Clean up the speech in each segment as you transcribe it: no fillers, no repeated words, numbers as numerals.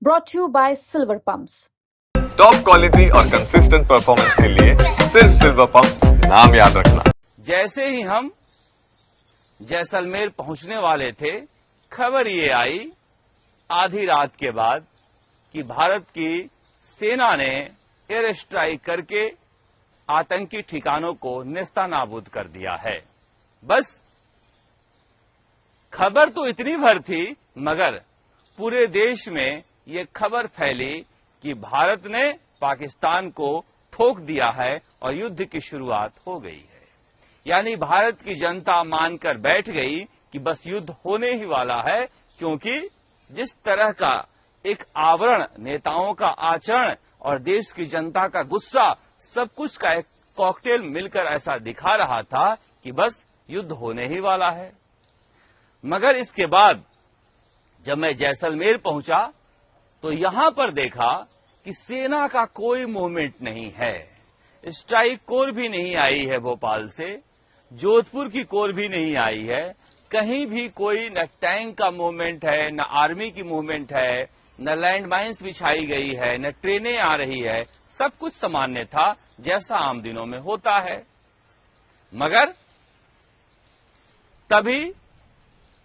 brought to you by Silver Pumps. Top quality और consistent performance के लिए सिर्फ सिल्वर पंप्स नाम याद रखना। जैसे ही हम जैसलमेर पहुंचने वाले थे, खबर ये आई आधी रात के बाद कि भारत की सेना ने एयर स्ट्राइक करके आतंकी ठिकानों को नेस्तनाबूद कर दिया है। बस खबर तो इतनी भर थी, मगर पूरे देश में ये खबर फैली कि भारत ने पाकिस्तान को ठोक दिया है और युद्ध की शुरुआत हो गई है। यानी भारत की जनता मानकर बैठ गई कि बस युद्ध होने ही वाला है, क्योंकि जिस तरह का एक आवरण, नेताओं का आचरण और देश की जनता का गुस्सा, सब कुछ का एक कॉकटेल मिलकर ऐसा दिखा रहा था कि बस युद्ध होने ही वाला है। मगर इसके बाद जब मैं जैसलमेर पहुंचा तो यहां पर देखा कि सेना का कोई मूवमेंट नहीं है। स्ट्राइक कोर भी नहीं आई है भोपाल से, जोधपुर की कोर भी नहीं आई है, कहीं भी कोई न टैंक का मूवमेंट है, न आर्मी की मूवमेंट है, न लैंड माइन्स बिछाई गई है, न ट्रेनें आ रही है। सब कुछ सामान्य था, जैसा आम दिनों में होता है। मगर तभी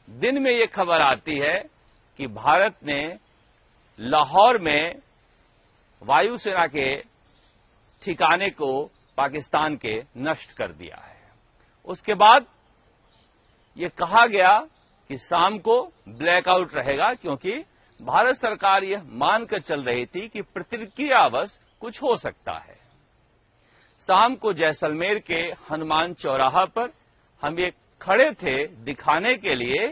दिन में ये खबर आती है कि भारत ने लाहौर में वायुसेना के ठिकाने को पाकिस्तान के नष्ट कर दिया है। उसके बाद ये कहा गया कि शाम को ब्लैकआउट रहेगा, क्योंकि भारत सरकार यह मानकर चल रही थी कि प्रतिक्रियावश कुछ हो सकता है। शाम को जैसलमेर के हनुमान चौराहा पर हम ये खड़े थे दिखाने के लिए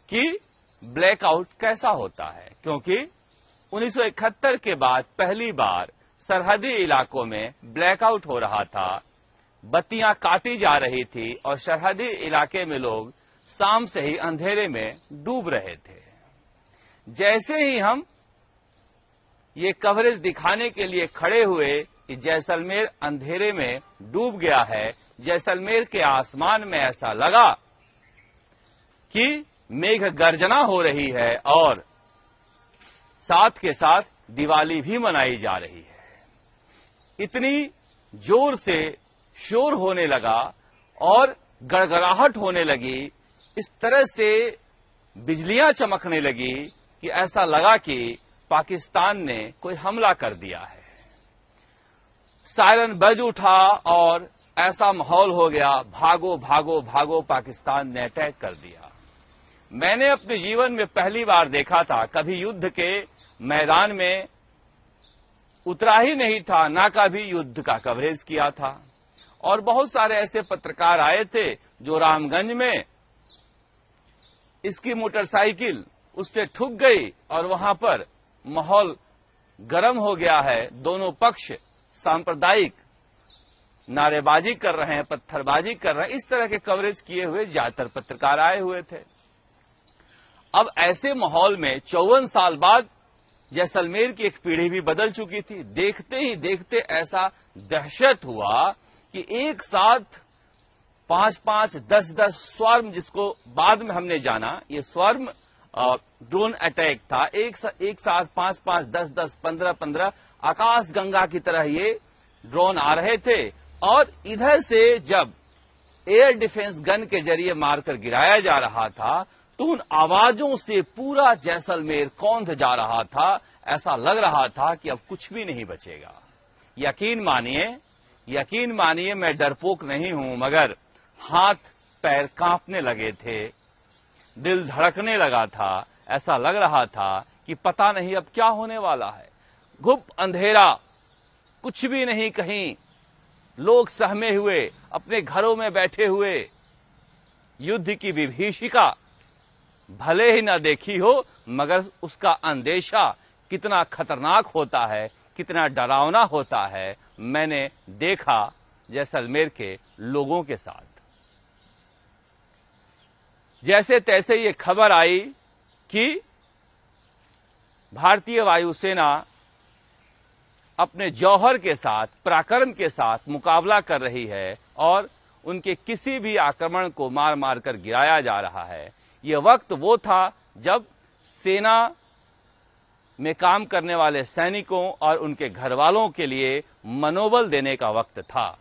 कि ब्लैकआउट कैसा होता है, क्योंकि 1971 के बाद पहली बार सरहदी इलाकों में ब्लैकआउट हो रहा था, बत्तियां काटी जा रही थी और सरहदी इलाके में लोग शाम से ही अंधेरे में डूब रहे थे। जैसे ही हम ये कवरेज दिखाने के लिए खड़े हुए कि जैसलमेर अंधेरे में डूब गया है, जैसलमेर के आसमान में ऐसा लगा कि मेघ गर्जना हो रही है और साथ के साथ दिवाली भी मनाई जा रही है। इतनी जोर से शोर होने लगा और गड़गड़ाहट होने लगी, इस तरह से बिजलियां चमकने लगी कि ऐसा लगा कि पाकिस्तान ने कोई हमला कर दिया है। सायरन बज उठा और ऐसा माहौल हो गया, भागो भागो भागो, पाकिस्तान ने अटैक कर दिया। मैंने अपने जीवन में पहली बार देखा था, कभी युद्ध के मैदान में उतरा ही नहीं था, ना कभी युद्ध का कवरेज किया था। और बहुत सारे ऐसे पत्रकार आए थे जो रामगंज में इसकी मोटरसाइकिल उससे ठुक गई और वहां पर माहौल गर्म हो गया है। दोनों पक्ष सांप्रदायिक नारेबाजी कर रहे हैं, पत्थरबाजी कर रहे हैं। इस तरह के कवरेज किए हुए ज्यादातर पत्रकार आए हुए थे। अब ऐसे माहौल में 54 साल बाद जैसलमेर की एक पीढ़ी भी बदल चुकी थी। देखते ही देखते ऐसा दहशत हुआ कि एक साथ 5-5, 10-10 स्वार्म, जिसको बाद में हमने जाना ये स्वार्म ड्रोन अटैक था। एक साथ 5-5, 10-10, 15-15 आकाश गंगा की तरह ये ड्रोन आ रहे थे और इधर से जब एयर डिफेंस गन के जरिए मारकर गिराया जा रहा था तो उन आवाजों से पूरा जैसलमेर कौंध जा रहा था। ऐसा लग रहा था कि अब कुछ भी नहीं बचेगा। यकीन मानिए मैं डरपोक नहीं हूं, मगर हाथ पैर कांपने लगे थे, दिल धड़कने लगा था। ऐसा लग रहा था कि पता नहीं अब क्या होने वाला है। गुप अंधेरा, कुछ भी नहीं कहीं, लोग सहमे हुए, अपने घरों में बैठे हुए। युद्ध की विभीषिका भले ही न देखी हो, मगर उसका अंदेशा कितना खतरनाक होता है, कितना डरावना होता है, मैंने देखा जैसलमेर के लोगों के साथ। जैसे तैसे ये खबर आई कि भारतीय वायुसेना अपने जौहर के साथ, पराक्रम के साथ मुकाबला कर रही है और उनके किसी भी आक्रमण को मार मार कर गिराया जा रहा है। ये वक्त वो था जब सेना में काम करने वाले सैनिकों और उनके घर वालों के लिए मनोबल देने का वक्त था।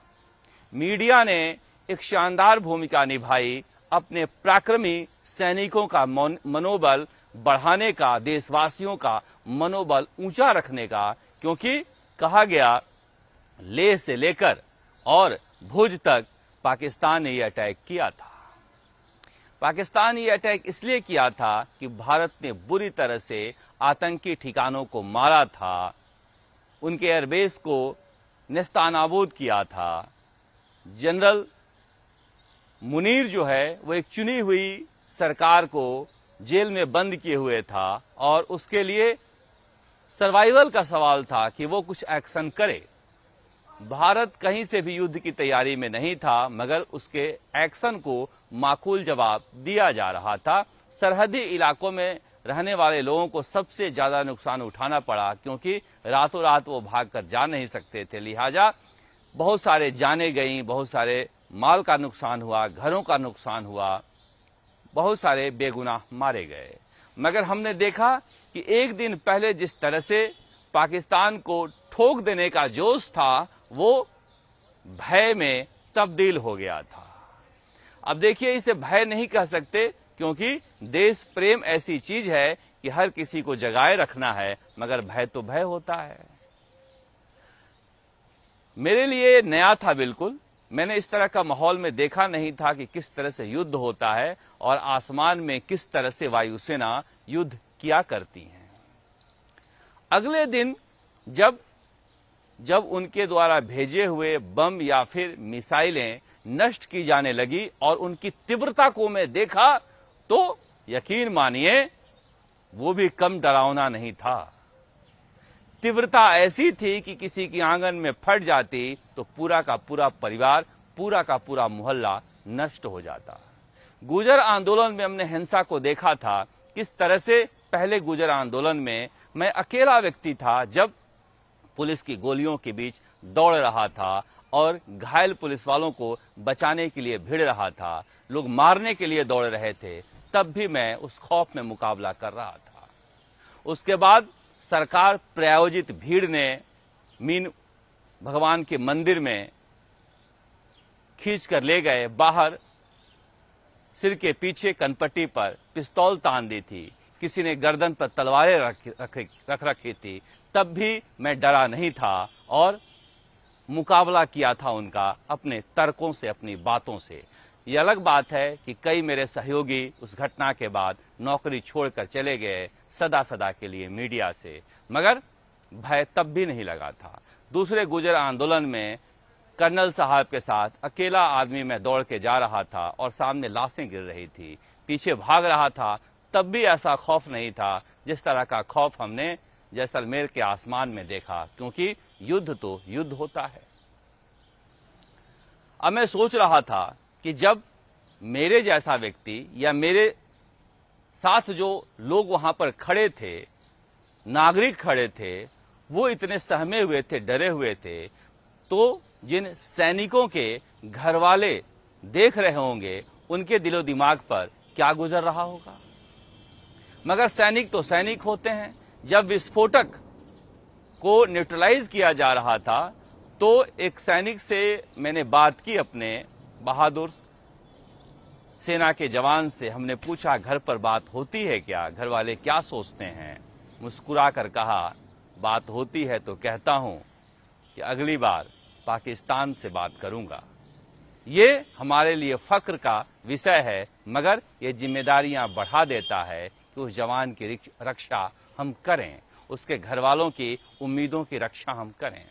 मीडिया ने एक शानदार भूमिका निभाई अपने पराक्रमी सैनिकों का मनोबल बढ़ाने का, देशवासियों का मनोबल ऊंचा रखने का, क्योंकि कहा गया लेह से लेकर और भुज तक पाकिस्तान ने यह अटैक किया था। पाकिस्तान ये अटैक इसलिए किया था कि भारत ने बुरी तरह से आतंकी ठिकानों को मारा था, उनके एयरबेस को नेस्तानाबूद किया था। जनरल मुनीर जो है वो एक चुनी हुई सरकार को जेल में बंद किए हुए था और उसके लिए सर्वाइवल का सवाल था कि वो कुछ एक्शन करे। भारत कहीं से भी युद्ध की तैयारी में नहीं था, मगर उसके एक्शन को माकूल जवाब दिया जा रहा था। सरहदी इलाकों में रहने वाले लोगों को सबसे ज्यादा नुकसान उठाना पड़ा, क्योंकि रातों रात वो भागकर जा नहीं सकते थे। लिहाजा बहुत सारे जानें गईं, बहुत सारे माल का नुकसान हुआ, घरों का नुकसान हुआ, बहुत सारे बेगुनाह मारे गए। मगर हमने देखा कि एक दिन पहले जिस तरह से पाकिस्तान को ठोक देने का जोश था, वो भय में तब्दील हो गया था। अब देखिए, इसे भय नहीं कह सकते, क्योंकि देश प्रेम ऐसी चीज है कि हर किसी को जगाए रखना है, मगर भय तो भय होता है। मेरे लिए नया था बिल्कुल। मैंने इस तरह का माहौल में देखा नहीं था कि किस तरह से युद्ध होता है और आसमान में किस तरह से वायुसेना युद्ध किया करती है। अगले दिन जब उनके द्वारा भेजे हुए बम या फिर मिसाइलें नष्ट की जाने लगी और उनकी तीव्रता को मैं देखा, तो यकीन मानिए वो भी कम डरावना नहीं था। तीव्रता ऐसी थी कि किसी की आंगन में फट जाती तो पूरा का पूरा परिवार, पूरा का पूरा मोहल्ला नष्ट हो जाता। गुजर आंदोलन में हमने हिंसा को देखा था। किस तरह से पहले गुजर आंदोलन में मैं अकेला व्यक्ति था, जब पुलिस की गोलियों के बीच दौड़ रहा था और घायल पुलिस वालों को बचाने के लिए भिड़ रहा था, लोग मारने के लिए दौड़ रहे थे, तब भी मैं उस खौफ में मुकाबला कर रहा था। उसके बाद सरकार प्रायोजित भीड़ ने मीन भगवान के मंदिर में खींच कर ले गए। बाहर सिर के पीछे कनपट्टी पर पिस्तौल तान दी थी, किसी ने गर्दन पर तलवारें रख रखी थी, तब भी मैं डरा नहीं था और मुकाबला किया था उनका अपने तर्कों से, अपनी बातों से। ये अलग बात है कि कई मेरे सहयोगी उस घटना के बाद नौकरी छोड़कर चले गए सदा सदा के लिए मीडिया से, मगर भय तब भी नहीं लगा था। दूसरे गुजर आंदोलन में कर्नल साहब के साथ अकेला आदमी मैं दौड़ के जा रहा था और सामने लाशें गिर रही थी, पीछे भाग रहा था, तब भी ऐसा खौफ नहीं था जिस तरह का खौफ हमने जैसलमेर के आसमान में देखा, क्योंकि युद्ध तो युद्ध होता है। अब मैं सोच रहा था कि जब मेरे जैसा व्यक्ति या मेरे साथ जो लोग वहां पर खड़े थे, नागरिक खड़े थे, वो इतने सहमे हुए थे, डरे हुए थे, तो जिन सैनिकों के घर वाले देख रहे होंगे, उनके दिलो दिमाग पर क्या गुजर रहा होगा। मगर सैनिक तो सैनिक होते हैं। जब विस्फोटक को न्यूट्रलाइज किया जा रहा था, तो एक सैनिक से मैंने बात की, अपने बहादुर सेना के जवान से। हमने पूछा, घर पर बात होती है क्या, घर वाले क्या सोचते हैं। मुस्कुरा कर कहा, बात होती है तो कहता हूं कि अगली बार पाकिस्तान से बात करूंगा। ये हमारे लिए फक्र का विषय है, मगर ये जिम्मेदारियां बढ़ा देता है कि उस जवान की रक्षा हम करें, उसके घर वालों की उम्मीदों की रक्षा हम करें।